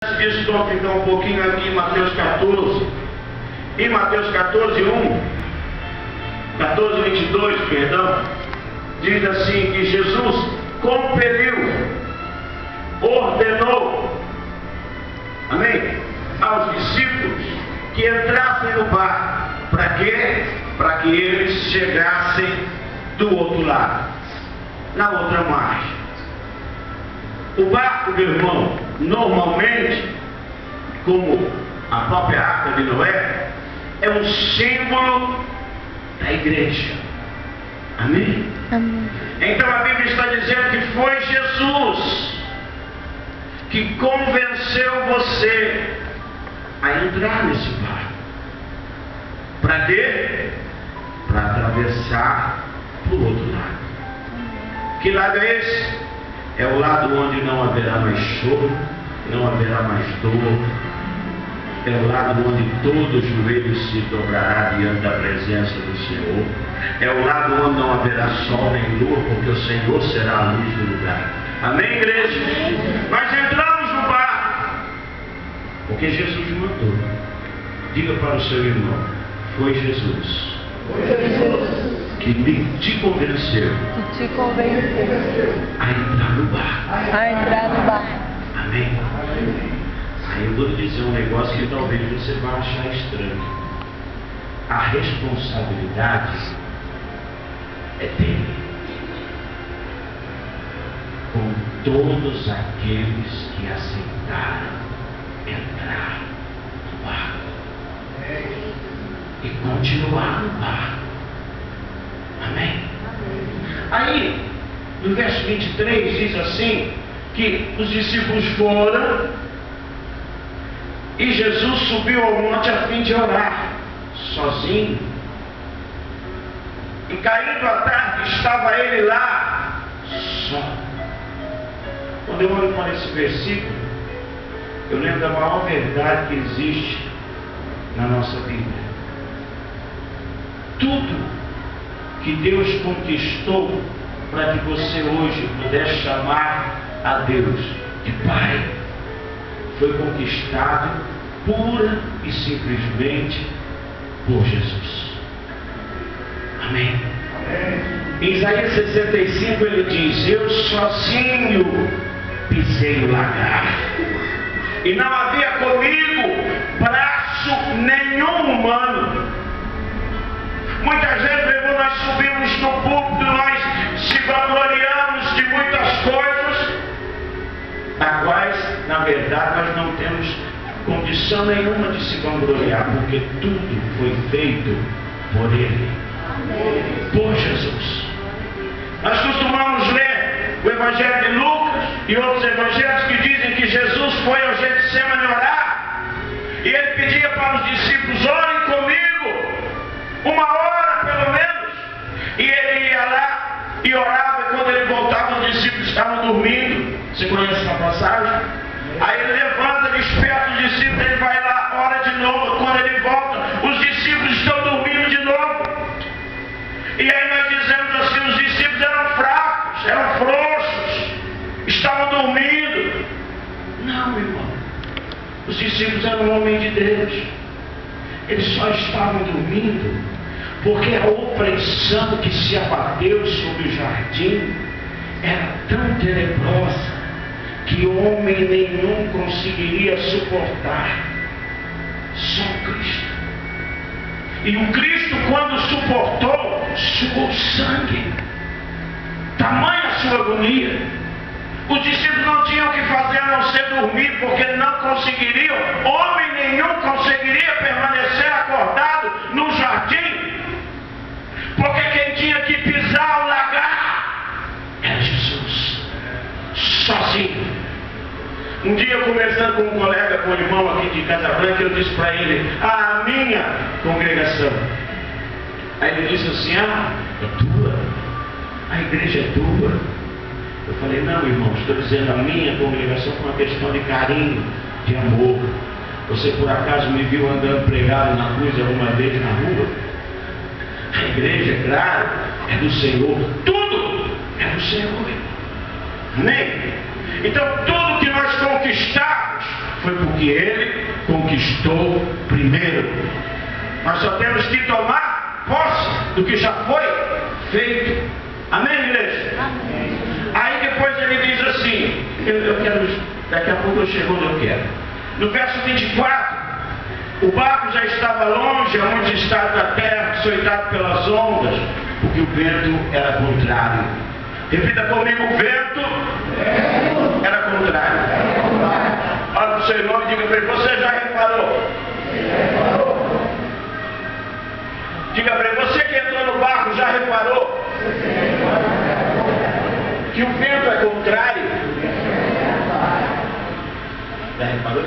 Antes disso, vamos ficar um pouquinho aqui em Mateus 14. Em Mateus 14, 22, perdão, diz assim que Jesus compeliu, ordenou, amém, aos discípulos que entrassem no barco. Para quê? Para que eles chegassem do outro lado, na outra margem. O barco, meu irmão, normalmente, como a própria arca de Noé, é um símbolo da igreja. Amém? Amém. Então a Bíblia está dizendo que foi Jesus que convenceu você a entrar nesse barco. Para quê? Para atravessar para o outro lado. Que lado é esse? É o lado onde não haverá mais choro, não haverá mais dor. É o lado onde todo joelho se dobrará diante da presença do Senhor. É o lado onde não haverá sol nem lua, porque o Senhor será a luz do lugar. Amém, igreja? Mas entramos no barco, porque Jesus mandou. Diga para o seu irmão: foi Jesus que te convenceu a entrar no barco. Amém? Aí eu vou lhe dizer um negócio que talvez você vá achar estranho. A responsabilidade é dele com todos aqueles que aceitaram entrar no barco e continuar no barco. Amém? Aí, no verso 23 diz assim, que os discípulos foram e Jesus subiu ao monte a fim de orar, sozinho. E caindo a tarde, estava ele lá, só. Quando eu olho para esse versículo, eu lembro da maior verdade que existe na nossa Bíblia. Tudo que Deus conquistou para que você hoje pudesse chamar a Deus de Pai, foi conquistado pura e simplesmente por Jesus. Amém? Em Isaías 65 ele diz: eu sozinho pisei o lagar, e não havia comigo braço nenhum humano. Muitas vezes, meu irmão, nós subimos no púlpito, nós se vangloriamos de muitas coisas, das quais, na verdade, nós não temos condição nenhuma de se vangloriar, porque tudo foi feito por Ele, por Jesus. Nós costumamos ler o Evangelho de Lucas e outros evangelhos que dizem que Jesus foi ao Getsemane orar, e ele pedia para os discípulos: orem comigo, uma hora pelo menos. E ele ia lá e orava, e quando ele voltava, os discípulos estavam dormindo. Você conhece essa passagem? Aí ele levanta, desperta os discípulos, ele vai lá, ora de novo. Quando ele volta, os discípulos estão dormindo de novo. E aí nós dizemos assim: os discípulos eram fracos, eram frouxos, estavam dormindo. Não, meu irmão, os discípulos eram homens de Deus. Eles só estavam dormindo porque a opressão que se abateu sobre o jardim era tão tenebrosa que homem nenhum conseguiria suportar, só Cristo. E o Cristo, quando suportou, suou sangue, tamanha sua agonia. Os discípulos não tinham o que fazer a não ser dormir, porque não conseguiriam, homem nenhum conseguiria permanecer acordado no jardim, porque quem tinha que pisar o lagar era Jesus, sozinho. Um dia, conversando com um colega, com um irmão aqui de Casa Branca, eu disse para ele: a minha congregação. Aí ele disse assim: ah, é tua, a igreja é tua. Eu falei: não, irmão, estou dizendo a minha congregação por uma questão de carinho, de amor. Você por acaso me viu andando pregado na cruz alguma vez na rua? A igreja, claro, é do Senhor. Tudo é do Senhor. Amém? Então tudo que nós conquistarmos foi porque ele conquistou primeiro. Nós só temos que tomar posse do que já foi feito. Amém, igreja? Amém. Aí depois ele diz assim, eu quero, daqui a pouco eu chego onde eu quero. No verso 24, o barco já estava longe, a muitos estados da terra, açoitado pelas ondas, porque o vento era contrário. Repita comigo, o vento era contrário. Olha para o seu irmão e diga para ele, você já reparou? Diga para ele, você que entrou no barco já reparou? Que o vento é contrário? Já reparou?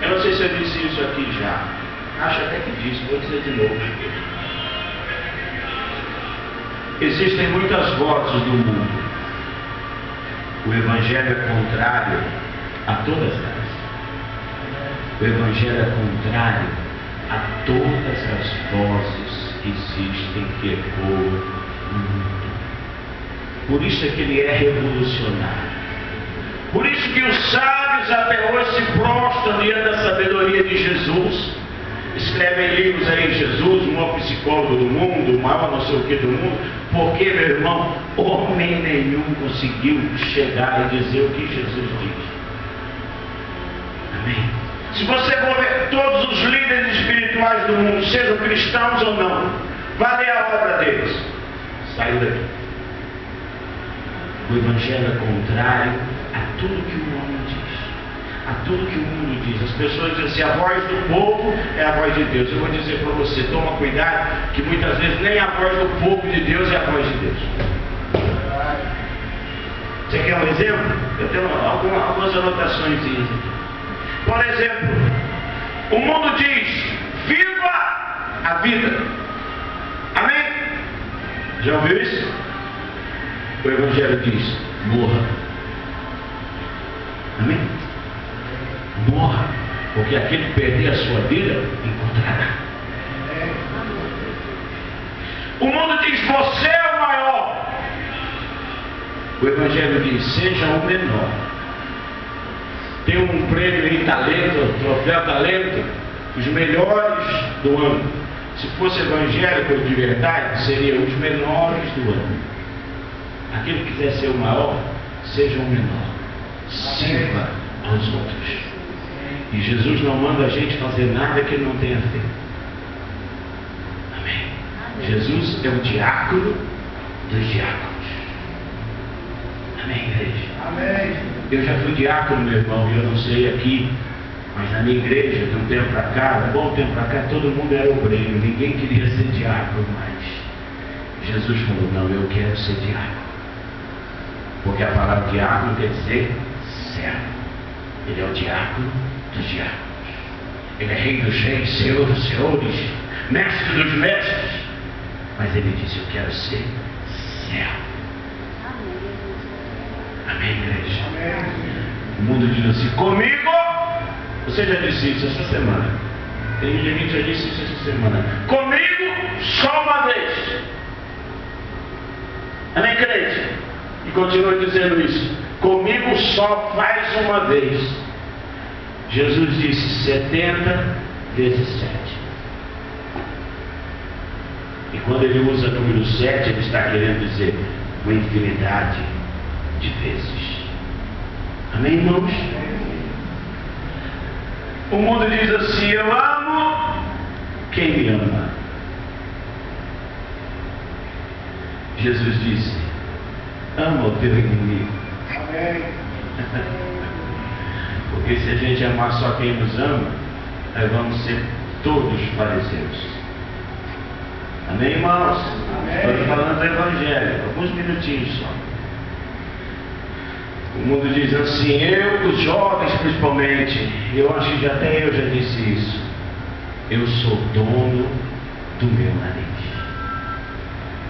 Eu não sei se eu disse isso aqui já. Acho até que disse, vou dizer de novo. Existem muitas vozes do mundo. O Evangelho é contrário a todas elas. O Evangelho é contrário a todas as vozes que existem, que ecoam no mundo. Por isso é que ele é revolucionário. Por isso que os sábios até hoje se prostram diante da sabedoria de Jesus. Escrevem livros aí, Jesus, o maior psicólogo do mundo, o maior não sei o que do mundo. Porque, meu irmão, homem nenhum conseguiu chegar e dizer o que Jesus diz. Amém? Se você for ver todos os líderes espirituais do mundo, sejam cristãos ou não, vá ler a obra deles. Saiu daqui. O Evangelho é contrário a tudo que o homem diz. A tudo que o mundo diz. As pessoas dizem assim, a voz do povo é a voz de Deus. Eu vou dizer para você, toma cuidado, que muitas vezes nem a voz do povo de Deus é a voz de Deus. Você quer um exemplo? Eu tenho algumas anotações aqui. Por exemplo, o mundo diz, viva a vida. Amém? Já ouviu isso? O Evangelho diz, morra. Amém? Morra, porque aquele que perder a sua vida, encontrará. O mundo diz, você é o maior. O Evangelho diz, seja o menor. Tem um prêmio em talento, troféu talento, os melhores do ano. Se fosse evangélico de verdade, seriam os menores do ano. Aquele que quiser ser o maior, seja o menor. Sirva aos outros. E Jesus não manda a gente fazer nada que ele não tenha feito. Amém. Jesus é o diácono dos diáconos. Amém, igreja? Amém. Eu já fui diácono, meu irmão, e eu não sei aqui, mas na minha igreja, de um tempo para cá, de um bom tempo para cá, todo mundo era obreiro, ninguém queria ser diácono mais. Jesus falou, não, eu quero ser diácono. Porque a palavra diácono quer dizer servo. Ele é o diácono dos diáconos. Ele é rei dos reis, senhor dos senhores, mestre dos mestres. Mas ele disse, eu quero ser servo. Amém, igreja? Amém. O mundo diz assim, comigo, você já disse isso essa semana. Tem gente que já disse isso essa semana. Comigo, só uma vez. Amém, crente? E continua dizendo isso. Comigo só faz uma vez. Jesus disse 70 vezes 7. E quando ele usa o número 7, ele está querendo dizer uma infinidade de vezes. Amém, irmãos? O mundo diz assim, eu amo quem me ama. Jesus disse, ama o teu inimigo. Amém. Porque se a gente amar só quem nos ama, nós vamos ser todos fariseus. Amém, irmãos? Estou falando do Evangelho, alguns minutinhos só. O mundo diz assim, os jovens principalmente, eu acho que até eu já disse isso. Eu sou dono do meu nariz.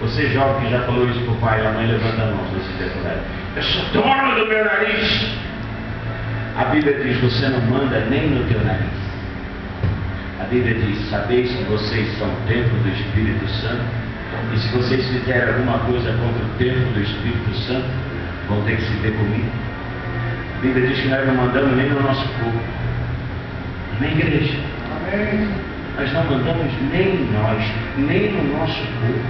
Você jovem que já falou isso para o pai e a mãe, levanta a mão nesse temporada. Eu sou dono do meu nariz. A Bíblia diz, você não manda nem no teu nariz. A Bíblia diz, sabeis que vocês são o templo do Espírito Santo, e se vocês fizerem alguma coisa contra o templo do Espírito Santo, vão ter que se ver comigo. A Bíblia diz que nós não mandamos nem no nosso corpo. Amém, igreja? Amém. Nós não mandamos nem em nós, nem no nosso corpo.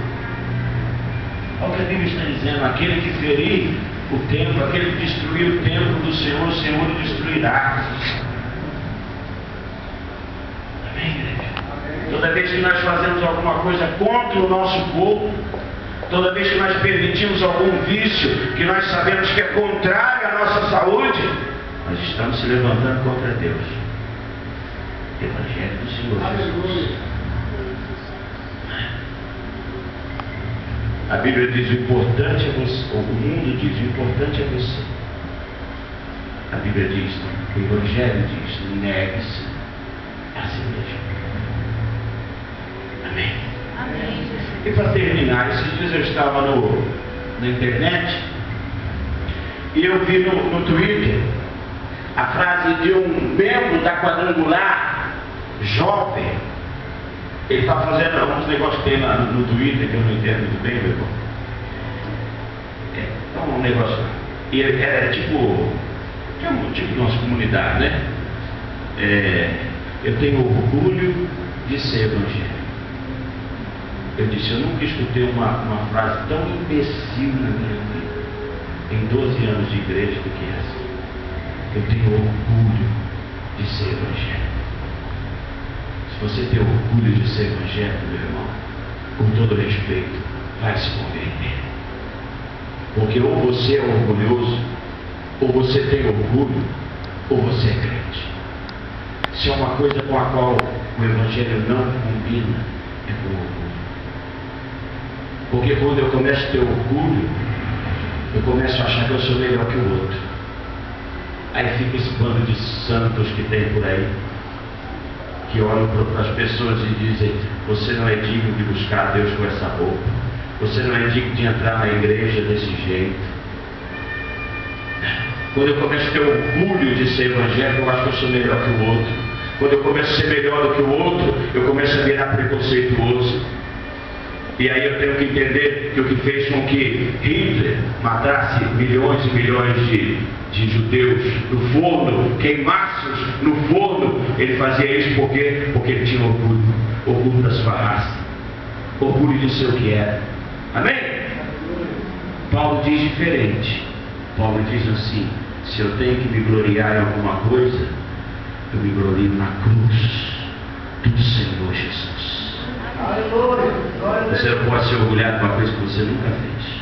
Olha o que a Bíblia está dizendo: aquele que ferir o templo, aquele que destruir o templo do Senhor, o Senhor o destruirá. Amém, igreja? Toda vez que nós fazemos alguma coisa contra o nosso corpo, toda vez que nós permitimos algum vício que nós sabemos que é contrário à nossa saúde, nós estamos se levantando contra Deus. Evangelho do Senhor Jesus. A Bíblia diz: o importante é você. O mundo diz: o importante é você. A Bíblia diz, o Evangelho diz: negue-se a si mesmo. Amém. Amém. E para terminar, esses dias eu estava na internet e eu vi no Twitter a frase de um membro da Quadrangular, jovem. Ele está fazendo alguns negócios que tem lá no Twitter, que eu não entendo muito bem, meu irmão. É um negócio lá. E ele é tipo de nossa comunidade, né? Eu tenho orgulho de ser evangélico. Eu disse: eu nunca escutei uma frase tão imbecil na minha vida, em 12 anos de igreja, do que essa. Eu tenho orgulho de ser evangélico. Se você tem orgulho de ser evangélico, meu irmão, com todo respeito, vai se converter. Porque ou você é orgulhoso, ou você tem orgulho, ou você é crente. Se é uma coisa com a qual o evangelho não combina, é com orgulho. Porque quando eu começo a ter orgulho, eu começo a achar que eu sou melhor que o outro. Aí fica esse bando de santos que tem por aí, que olham para as pessoas e dizem: você não é digno de buscar Deus com essa roupa, você não é digno de entrar na igreja desse jeito. Quando eu começo a ter orgulho de ser evangélico, eu acho que eu sou melhor que o outro. Quando eu começo a ser melhor do que o outro, eu começo a virar preconceituoso. E aí eu tenho que entender que o que fez com que Hitler matasse milhões e milhões de judeus no forno, queimasse-os no forno, ele fazia isso porque ele tinha orgulho da sua raça, orgulho de ser o que era. Amém? Paulo diz diferente. Paulo diz assim: se eu tenho que me gloriar em alguma coisa, eu me glorio na cruz do Senhor Jesus. Você não pode se orgulhar de uma coisa que você nunca fez.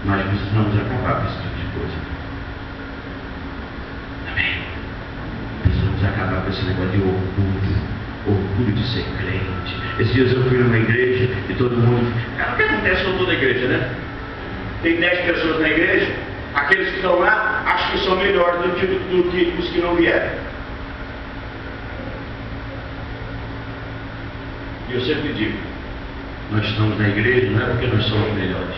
Nós precisamos acabar com esse tipo de coisa. Amém? Precisamos acabar com esse negócio de orgulho de ser crente. Esses dias eu fui numa igreja e todo mundo... O que acontece com toda a igreja, né? Tem 10 pessoas na igreja, aqueles que estão lá acham que são melhores do que os que não vieram. E eu sempre digo: nós estamos na igreja não é porque nós somos melhores,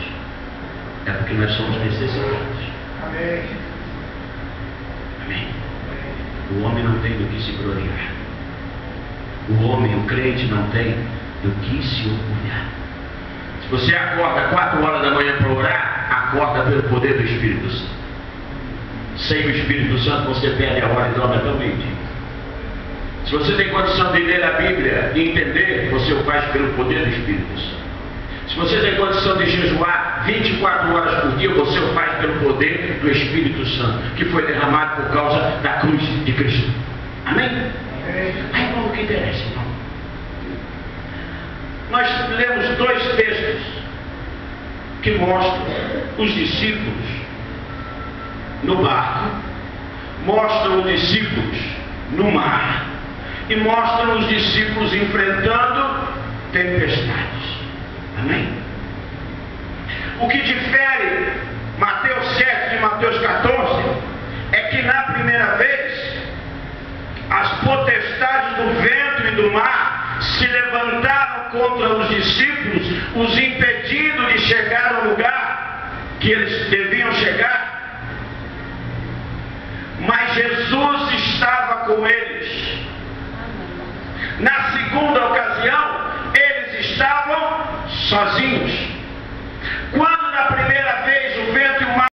é porque nós somos necessitados. Amém. Amém. O homem não tem do que se gloriar. O homem, o crente, não tem do que se orgulhar. Se você acorda 4 horas da manhã para orar, acorda pelo poder do Espírito Santo. Sem o Espírito Santo você perde a hora e dorme até o meio-dia. Se você tem condição de ler a Bíblia e entender, você o faz pelo poder do Espírito Santo. Se você tem condição de jejuar 24 horas por dia, você o faz pelo poder do Espírito Santo, que foi derramado por causa da cruz de Cristo. Amém? Aí como que interessa, irmão? Nós lemos 2 textos que mostram os discípulos no barco, mostram os discípulos no mar e mostram os discípulos enfrentando tempestades. Amém? O que difere Mateus 7 de Mateus 14 é que na primeira vez as potestades do vento e do mar se levantaram contra os discípulos, os impedindo de chegar ao lugar que eles deviam chegar. Mas Jesus estava com eles. Na segunda ocasião, eles estavam sozinhos. Quando na primeira